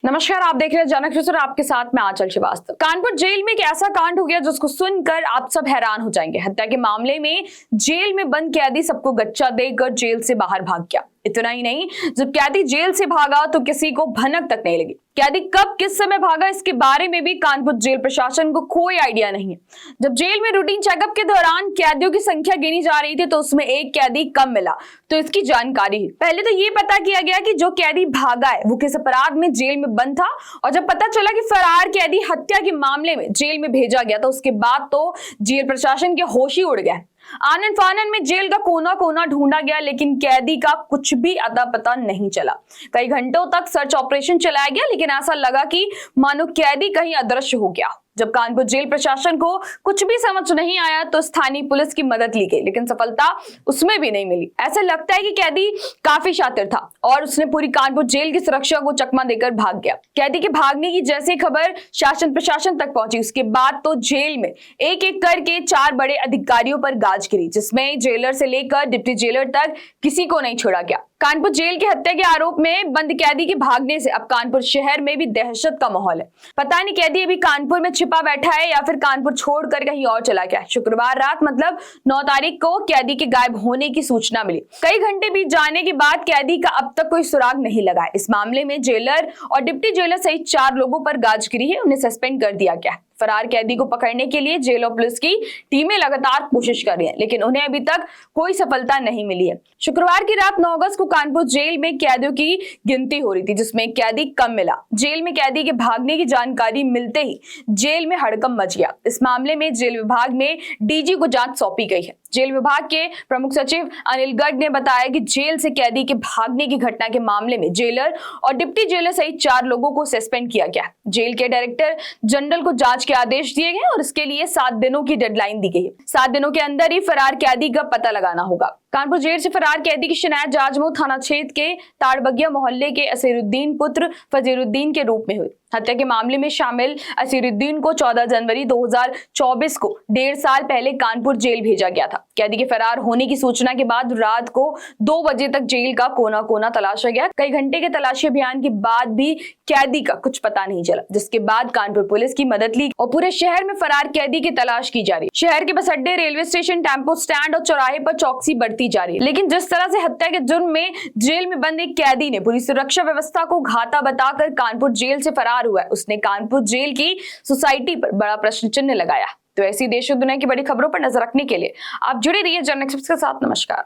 नमस्कार, आप देख रहे हैं जनक न्यूज़ और आपके साथ मैं आंचल श्रीवास्तव। कानपुर जेल में एक ऐसा कांड हो गया जिसको सुनकर आप सब हैरान हो जाएंगे। हत्या के मामले में जेल में बंद कैदी सबको गच्चा देकर जेल से बाहर भाग गया। इतना ही नहीं, जब कैदी जेल से भागा तो किसी को भनक तक नहीं लगी। कैदी कब किस समय भागा इसके बारे में भी कानपुर जेल प्रशासन को कोई आइडिया नहीं है। जब जेल में रूटीन चेकअप के दौरान कैदियों की संख्या गिनी जा रही थी तो उसमें एक कैदी कम मिला, तो इसकी जानकारी पहले तो ये पता किया गया कि जो कैदी भागा है वो किस अपराध में जेल में बंद था, और जब पता चला कि फरार कैदी हत्या के मामले में जेल में भेजा गया तो उसके बाद तो जेल प्रशासन के होश ही उड़ गए। आनन फानन में जेल का कोना कोना ढूंढा गया, लेकिन कैदी का कुछ भी अता पता नहीं चला। कई घंटों तक सर्च ऑपरेशन चलाया गया, लेकिन ऐसा लगा कि मानो कैदी कहीं अदृश्य हो गया। जब कानपुर जेल प्रशासन को कुछ भी समझ नहीं आया तो स्थानीय पुलिस की मदद ली गई, लेकिन सफलता उसमें भी नहीं मिली। ऐसा लगता है कि कैदी काफी शातिर था और उसने पूरी कानपुर जेल की सुरक्षा को चकमा देकर भाग गया। कैदी के भागने की जैसे खबर शासन प्रशासन तक पहुंची, उसके बाद तो जेल में एक एक करके 4 बड़े अधिकारियों पर गाज गिरी, जिसमें जेलर से लेकर डिप्टी जेलर तक किसी को नहीं छोड़ा गया। कानपुर जेल की हत्या के आरोप में बंद कैदी के भागने से अब कानपुर शहर में भी दहशत का माहौल है। पता नहीं कैदी अभी कानपुर में छिपा बैठा है या फिर कानपुर छोड़कर कहीं और चला गया। शुक्रवार रात मतलब 9 तारीख को कैदी के गायब होने की सूचना मिली। कई घंटे बीत जाने के बाद कैदी का अब तक कोई सुराग नहीं लगा है। इस मामले में जेलर और डिप्टी जेलर सहित 4 लोगों पर गाज गिरी है, उन्हें सस्पेंड कर दिया गया है। फरार कैदी को पकड़ने के लिए जेल और पुलिस की टीमें लगातार कोशिश कर रही हैं, लेकिन उन्हें अभी तक कोई सफलता नहीं मिली है। शुक्रवार की रात 9 अगस्त को कानपुर जेल में कैदियों की गिनती हो रही थी, जिसमें एक कैदी कम मिला। जेल में कैदी के भागने की जानकारी मिलते ही जेल में हड़कंप मच गया। इस मामले में जेल विभाग में डीजी को जांच सौंपी गई है। जेल विभाग के प्रमुख सचिव अनिल गर्ग ने बताया कि जेल से कैदी के भागने की घटना के मामले में जेलर और डिप्टी जेलर सहित 4 लोगों को सस्पेंड किया गया। जेल के डायरेक्टर जनरल को जांच के आदेश दिए गए और इसके लिए 7 दिनों की डेडलाइन दी गई है। 7 दिनों के अंदर ही फरार कैदी का पता लगाना होगा। कानपुर जेल से फरार कैदी की शिनायत जाजमऊ थाना क्षेत्र के ताड़बगिया मोहल्ले के असीरुद्दीन पुत्र फजीरुद्दीन के रूप में हुई। हत्या के मामले में शामिल असीरुद्दीन को 14 जनवरी 2024 को 1.5 साल पहले कानपुर जेल भेजा गया था। कैदी के फरार होने की सूचना के बाद रात को 2 बजे तक जेल का कोना कोना तलाशा गया। कई घंटे के तलाशी अभियान के बाद भी कैदी का कुछ पता नहीं चला, जिसके बाद कानपुर पुलिस की मदद ली और पूरे शहर में फरार कैदी की तलाश की जा रही। शहर के बस अड्डे, रेलवे स्टेशन, टेम्पो स्टैंड और चौराहे पर चौकसी बढ़ती जा रही है। लेकिन जिस तरह से हत्या के जुर्म में जेल में बंद एक कैदी ने पूरी सुरक्षा व्यवस्था को घाटा बताकर कानपुर जेल से फरार हुआ है, उसने कानपुर जेल की सोसाइटी पर बड़ा प्रश्न चिन्ह लगाया। तो ऐसी देश और दुनिया की बड़ी खबरों पर नजर रखने के लिए आप जुड़े रहिए जनक न्यूज़ के साथ। नमस्कार।